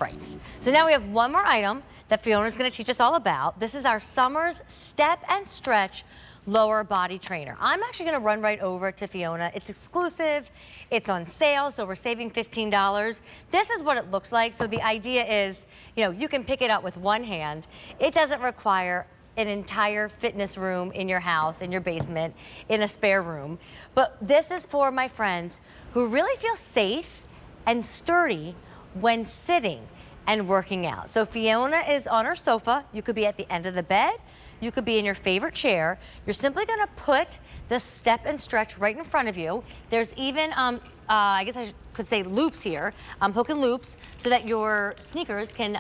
price. So now we have one more item that Fiona's going to teach us all about. This is our Summer's Step and Stretch lower body trainer. I'm actually going to run right over to Fiona. It's exclusive, it's on sale, so we're saving $15. This is what it looks like. So the idea is, you know, you can pick it up with one hand. It doesn't require an entire fitness room in your house, in your basement, in a spare room. But this is for my friends who really feel safe and sturdy when sitting and working out. So Fiona is on her sofa. You could be at the end of the bed. You could be in your favorite chair. You're simply gonna put the Step and Stretch right in front of you. There's even, I guess I could say loops here, hook and loops, so that your sneakers can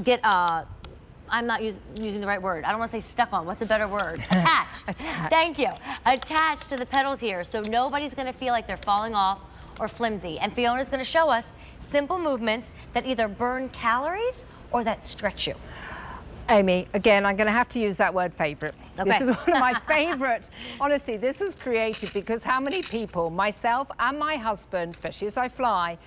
get, I'm not using the right word. I don't want to say stuck on. What's a better word? Attached. Attached. Thank you. Attached to the pedals here, so nobody's gonna feel like they're falling off or flimsy. And Fiona's gonna show us simple movements that either burn calories or that stretch you. Amy, again, I'm going to have to use that word favorite. Okay. This is one of my favorite. Honestly, this is creative because how many people, myself and my husband, especially as I fly,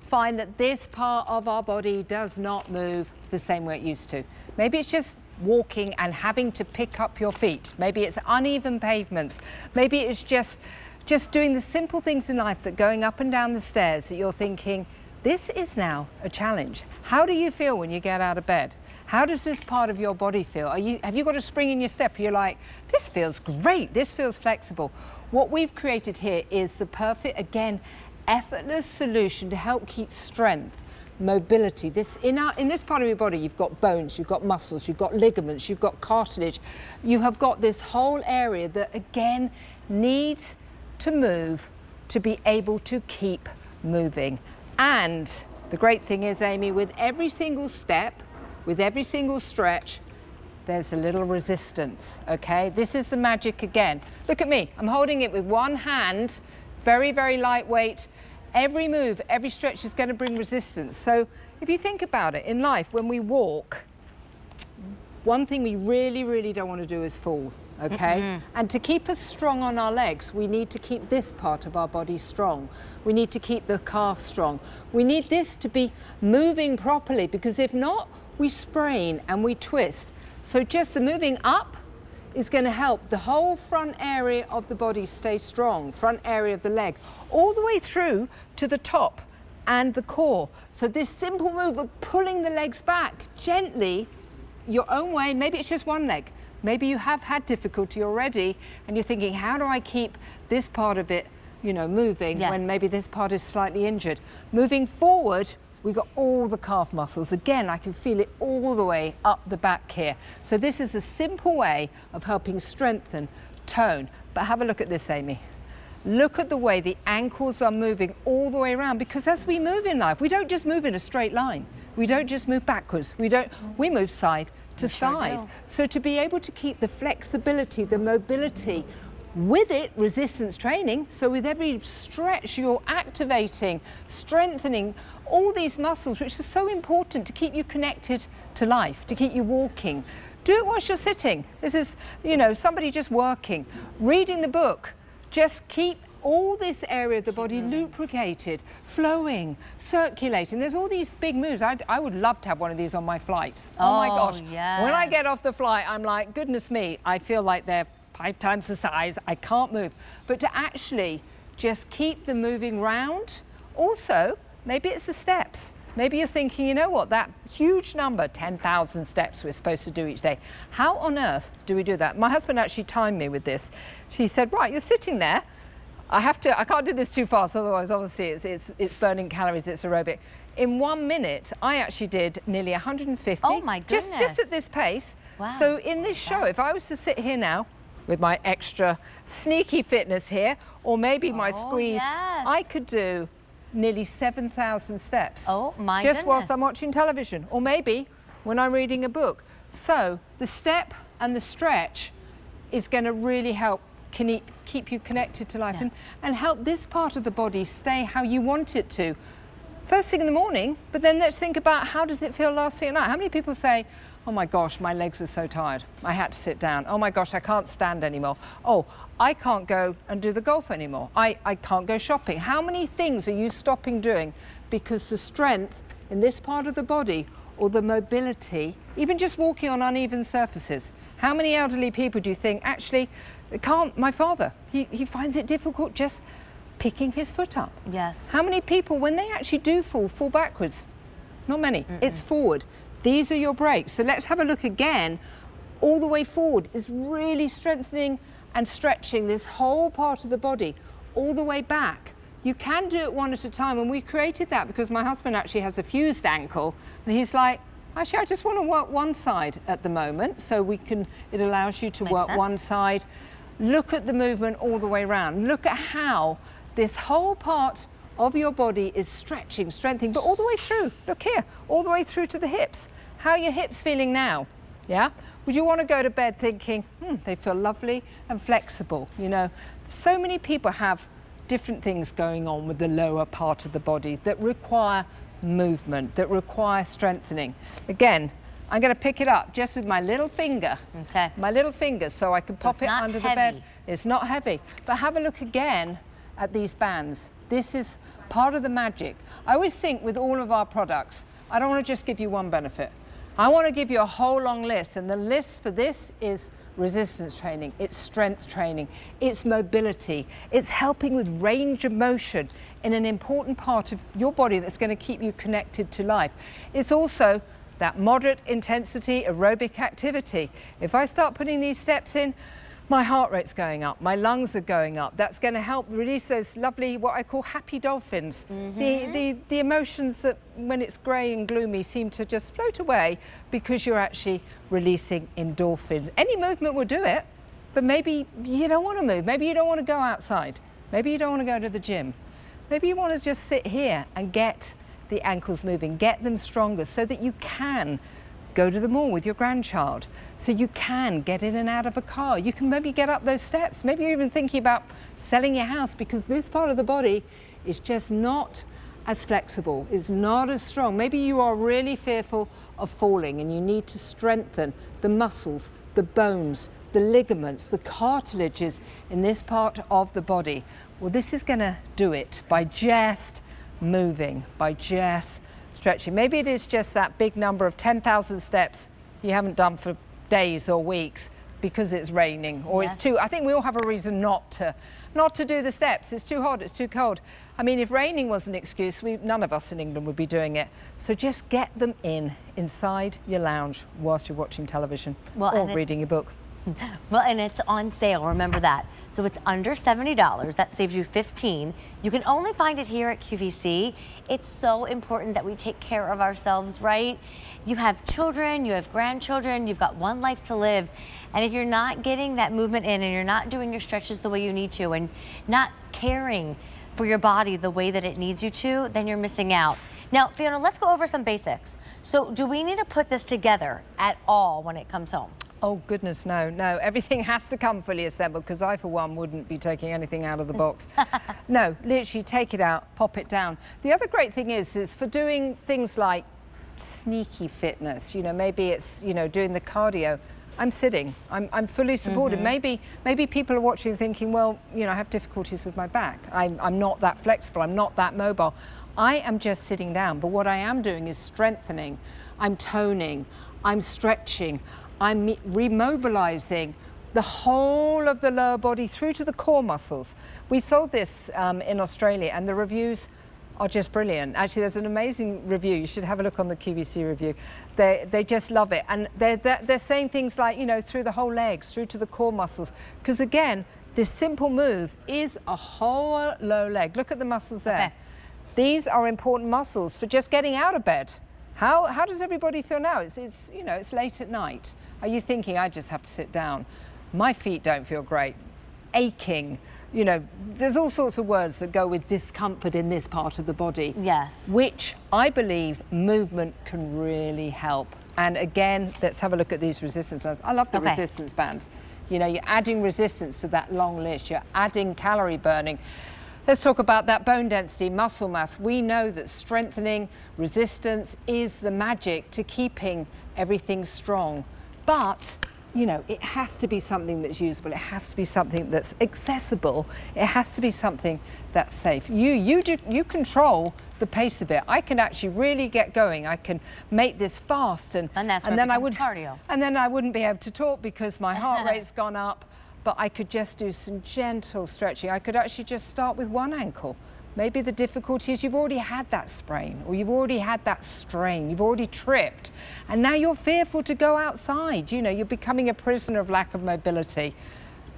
find that this part of our body does not move the same way it used to. Maybe it's just walking and having to pick up your feet. Maybe it's uneven pavements. Maybe it's just doing the simple things in life, that going up and down the stairs, that you're thinking, this is now a challenge. How do you feel when you get out of bed? How does this part of your body feel? Have you got a spring in your step? You're like, this feels great, this feels flexible. What we've created here is the perfect, again, effortless solution to help keep strength, mobility. In this part of your body, you've got bones, you've got muscles, you've got ligaments, you've got cartilage. You have got this whole area that, again, needs to move to be able to keep moving. And the great thing is, Amy, with every single step, with every single stretch, there's a little resistance, okay? This is the magic again. Look at me, I'm holding it with one hand, very, very lightweight. Every move, every stretch is gonna bring resistance. So if you think about it, in life, when we walk, one thing we really, really don't wanna do is fall, okay? And to keep us strong on our legs, we need to keep this part of our body strong. We need to keep the calf strong. We need this to be moving properly, because if not, we sprain and we twist. So just the moving up is going to help the whole front area of the body stay strong, front area of the leg, all the way through to the top and the core. So this simple move of pulling the legs back gently, your own way, maybe it's just one leg. Maybe you have had difficulty already and you're thinking, how do I keep this part of it, you know, moving when maybe this part is slightly injured? Moving forward, we got all the calf muscles. Again, I can feel it all the way up the back here. So this is a simple way of helping strengthen, tone. But have a look at this, Amy. Look at the way the ankles are moving all the way around, because as we move in life, we don't just move in a straight line. We don't just move backwards. We move side to side. So to be able to keep the flexibility, the mobility, with it, resistance training. So with every stretch, you're activating, strengthening all these muscles, which are so important to keep you connected to life, to keep you walking. Do it whilst you're sitting. This is, you know, somebody just working, reading the book. Just keep all this area of the body lubricated, flowing, circulating. There's all these big moves. I would love to have one of these on my flights. Oh my gosh. Yes. When I get off the flight, I'm like, goodness me, I feel like they're 5 times the size. I can't move. But to actually just keep them moving round. Also, maybe it's the steps. Maybe you're thinking, you know what, that huge number, 10,000 steps we're supposed to do each day. How on earth do we do that? My husband actually timed me with this. She said, right, you're sitting there. I can't do this too fast, otherwise obviously it's burning calories, it's aerobic. In 1 minute, I actually did nearly 150. Oh my goodness. Just at this pace. Wow. So in this show, if I was to sit here now with my extra sneaky fitness here, or maybe my squeeze, I could do nearly 7,000 steps. Oh my just goodness. Whilst I'm watching television, or maybe when I'm reading a book. So the step and the stretch is going to really help keep you connected to life and help this part of the body stay how you want it to. First thing in the morning, but then let's think about how does it feel last thing at night. How many people say, oh my gosh, my legs are so tired, I had to sit down. Oh my gosh, I can't stand anymore. Oh, I can't go and do the golf anymore. I can't go shopping. How many things are you stopping doing because the strength in this part of the body, or the mobility, even just walking on uneven surfaces. How many elderly people do you think actually can't? My father, he finds it difficult just picking his foot up. Yes. How many people, when they actually do fall backwards? Not many. It's forward. These are your brakes. So let's have a look again. All the way forward is really strengthening and stretching this whole part of the body. All the way back. You can do it one at a time, and we created that because my husband actually has a fused ankle, and he's like, actually, I just want to work one side at the moment, so it allows you to Makes work sense. one side. Look at the movement all the way around. Look at how this whole part of your body is stretching, strengthening, but all the way through. Look here, all the way through to the hips. How are your hips feeling now? Yeah? Would you want to go to bed thinking, they feel lovely and flexible? You know, so many people have different things going on with the lower part of the body that require movement, that require strengthening. Again, I'm going to pick it up just with my little finger. Okay. My little finger, so I can So pop it's it not under the heavy. bed. It's not heavy. But have a look again at these bands. This is part of the magic. I always think with all of our products, I don't want to just give you one benefit. I want to give you a whole long list, and the list for this is resistance training, it's strength training, it's mobility, it's helping with range of motion in an important part of your body that's going to keep you connected to life. It's also that moderate intensity aerobic activity. If I start putting these steps in, my heart rate's going up, my lungs are going up. That's going to help release those lovely, what I call happy dolphins. The emotions that when it's grey and gloomy seem to just float away because you're actually releasing endorphins. Any movement will do it, but maybe you don't want to move. Maybe you don't want to go outside. Maybe you don't want to go to the gym. Maybe you want to just sit here and get the ankles moving, get them stronger so that you can go to the mall with your grandchild, so you can get in and out of a car. You can maybe get up those steps. Maybe you're even thinking about selling your house because this part of the body is just not as flexible, is not as strong. Maybe you are really fearful of falling and you need to strengthen the muscles, the bones, the ligaments, the cartilages in this part of the body. Well, this is going to do it by just moving, by just stretching. Maybe it is just that big number of 10,000 steps you haven't done for days or weeks because it's raining or Yes. it's too. I think we all have a reason not to do the steps. It's too hot, it's too cold. I mean, if raining was an excuse, none of us in England would be doing it. So just get them inside your lounge whilst you're watching television or reading your book. Well, and it's on sale, remember that. So it's under $70, that saves you $15. You can only find it here at QVC. It's so important that we take care of ourselves, right? You have children, you have grandchildren, you've got one life to live. And if you're not getting that movement in and you're not doing your stretches the way you need to and not caring for your body the way that it needs you to, then you're missing out. Now, Fiona, let's go over some basics. So do we need to put this together at all when it comes home? Oh goodness, no. Everything has to come fully assembled because I, for one, wouldn't be taking anything out of the box. No, literally take it out, pop it down. The other great thing is for doing things like sneaky fitness, you know, maybe it's, you know, doing the cardio. I'm sitting, I'm fully supported. Maybe people are watching thinking, well, you know, I have difficulties with my back. I'm not that flexible, I'm not that mobile. I am just sitting down, but what I am doing is strengthening. I'm toning, I'm stretching, I'm remobilizing the whole of the lower body through to the core muscles. We sold this in Australia and the reviews are just brilliant. Actually, there's an amazing review. You should have a look on the QVC review. They just love it. And they're saying things like, you know, through the whole legs, through to the core muscles. Because again, this simple move is a whole low leg. Look at the muscles there. Okay. These are important muscles for just getting out of bed. How does everybody feel now? It's you know, it's late at night. Are you thinking, I just have to sit down? My feet don't feel great. Aching. You know, there's all sorts of words that go with discomfort in this part of the body. Yes. Which I believe movement can really help. And again, let's have a look at these resistance bands. I love the resistance bands. You know, you're adding resistance to that long list. You're adding calorie burning. Let's talk about that bone density, muscle mass. We know that strengthening resistance is the magic to keeping everything strong. But you know, it has to be something that's usable. It has to be something that's accessible. It has to be something that's safe. You control the pace of it. I can actually really get going. I can make this fast, and that's where then it becomes cardio. And then I wouldn't be able to talk because my heart rate's gone up. But I could just do some gentle stretching. I could actually just start with one ankle. Maybe the difficulty is you've already had that sprain, or you've already had that strain, you've already tripped, and now you're fearful to go outside. You know, you're becoming a prisoner of lack of mobility.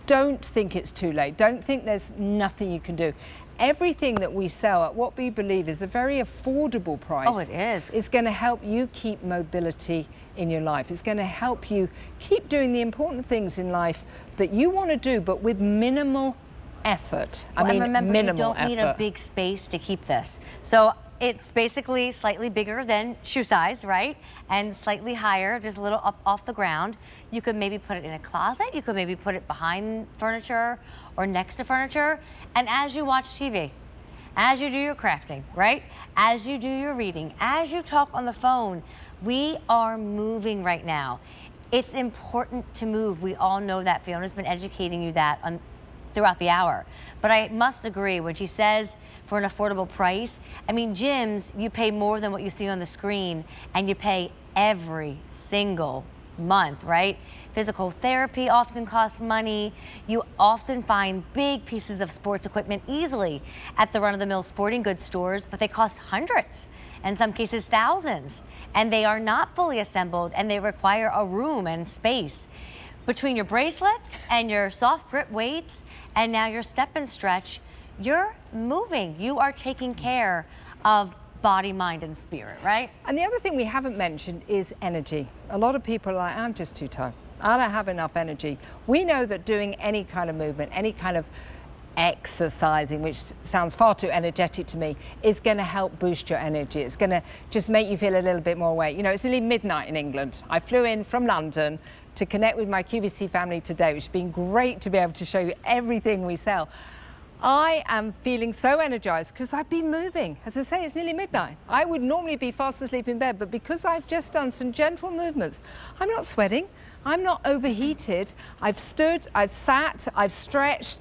Don't think it's too late. Don't think there's nothing you can do. Everything that we sell at what we believe is a very affordable price. Oh, it is going to help you keep mobility in your life. It's going to help you keep doing the important things in life that you want to do, but with minimal effort. Well, I mean, remember, minimal you don't effort. need a big space to keep this. So it's basically slightly bigger than shoe size, right? And slightly higher, just a little up off the ground. You could maybe put it in a closet. You could maybe put it behind furniture or next to furniture. And as you watch TV, as you do your crafting, right? As you do your reading, as you talk on the phone, we are moving right now. It's important to move. We all know that. Fiona's been educating you that throughout the hour. But I must agree when she says for an affordable price, I mean, gyms, you pay more than what you see on the screen, and you pay every single month, right? Physical therapy often costs money. You often find big pieces of sports equipment easily at the run-of-the-mill sporting goods stores, but they cost hundreds, in some cases thousands, and they are not fully assembled, and they require a room and space. Between your bracelets and your soft grip weights and now your step and stretch, you're moving. You are taking care of body, mind, and spirit, right? And the other thing we haven't mentioned is energy. A lot of people are like, I'm just too tired. I don't have enough energy. We know that doing any kind of movement, any kind of exercising, which sounds far too energetic to me, is going to help boost your energy. It's going to just make you feel a little bit more awake. You know, it's nearly midnight in England. I flew in from London to connect with my QVC family today, which has been great to be able to show you everything we sell. I am feeling so energized because I've been moving. As I say, it's nearly midnight. I would normally be fast asleep in bed, but because I've just done some gentle movements, I'm not sweating, I'm not overheated. I've stood, I've sat, I've stretched,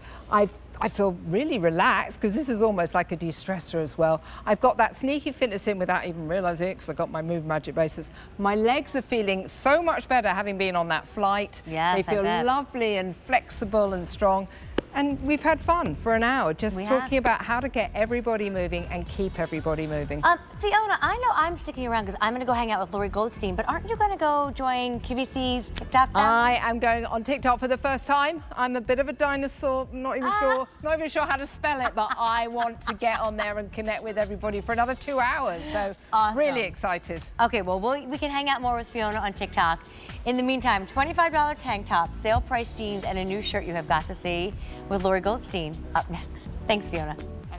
I feel really relaxed because this is almost like a de-stressor as well. I've got that sneaky fitness in without even realizing it because I've got my Move Magic braces. My legs are feeling so much better having been on that flight. Yes, they feel lovely and flexible and strong. And we've had fun for an hour just talking about how to get everybody moving and keep everybody moving. Fiona, I know I'm sticking around because I'm going to go hang out with Lori Goldstein, but aren't you going to go join QVC's TikTok now? I am going on TikTok for the first time. I'm a bit of a dinosaur, not even sure how to spell it, but I want to get on there and connect with everybody for another 2 hours. So awesome. Really excited. Okay, well, we can hang out more with Fiona on TikTok. In the meantime, $25 tank top, sale price jeans, and a new shirt you have got to see with Lori Goldstein up next. Thanks, Fiona.